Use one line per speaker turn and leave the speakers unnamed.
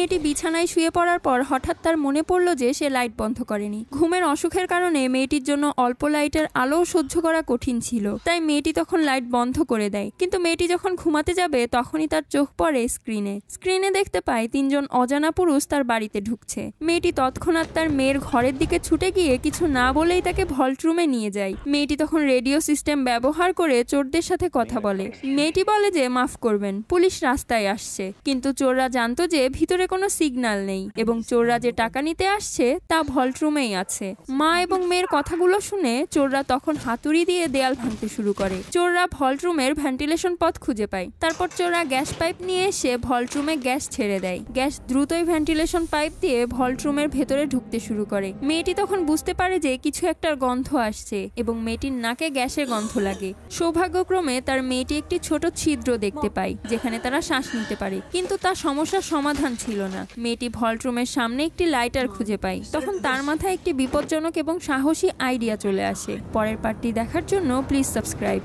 মেয়েটি বিছানায় শুয়ে পড়ার পর হঠাৎ তার মনে পড়ল যে সে লাইট বন্ধ করেনি। ঘুমের অসুখের কারণে মেয়েটির জন্য অল্প লাইটের আলো সহ্য করা কঠিন ছিল, তাই মেয়েটি তখন লাইট বন্ধ করে দেয়। কিন্তু মেয়েটি যখন ঘুমাতে যাবে তখনই তার চোখ পড়ে স্ক্রিনে দেখতে পায় 3 জন অজানা পুরুষ তার বাড়িতে ঢুকছে। মেয়েটি তৎক্ষণাৎ তার মেয়ের ঘরের দিকে ছুটে গিয়ে কিছু না বলেই তাকে ভল্ট রুমে নিয়ে যায়। মেয়েটি তখন রেডিও সিস্টেম ব্যবহার করে চোরদের সাথে কথা বলে। মেয়েটি বলে যে মাফ করবেন, পুলিশ রাস্তায় আসছে। কিন্তু চোররা জানতো যে ভিতরে কোনো সিগন্যাল নেই এবং চোররা যে টাকা নিতে আসছে তা ভল্ট রুমেই আছে। মা এবং মেয়ের কথাগুলো শুনে চোররা তখন হাতুড়ি দিয়ে দেয়াল ভাঙতে শুরু করে। চোররা ভল্ট রুমের ভেন্টিলেশন পথ খুঁজে পায়। তারপর চোররা গ্যাস পাইপ নিয়ে এসে ভল্ট রুমে গ্যাস ছেড়ে দেয়। গ্যাস দ্রুতই ভেন্টিলেশন পাইপ দিয়ে ভল্ট রুমের ভেতরে ঢুকতে শুরু করে। মেয়েটি তখন বুঝতে পারে যে কিছু একটার গন্ধ আসছে এবং মেয়েটির নাকে গ্যাসের গন্ধ লাগে। সৌভাগ্যক্রমে তার মেয়েটি একটি ছোট ছিদ্র দেখতে পায় যেখানে তারা শ্বাস নিতে পারে, কিন্তু তার সমস্যার সমাধান ছিল না। মেয়েটি ভল্ট রুমের সামনে একটি লাইটার খুঁজে পায়। তখন তার মাথায় একটি বিপজ্জনক এবং সাহসী আইডিয়া চলে আসে। পরের পার্টটি দেখার জন্য প্লিজ সাবস্ক্রাইব।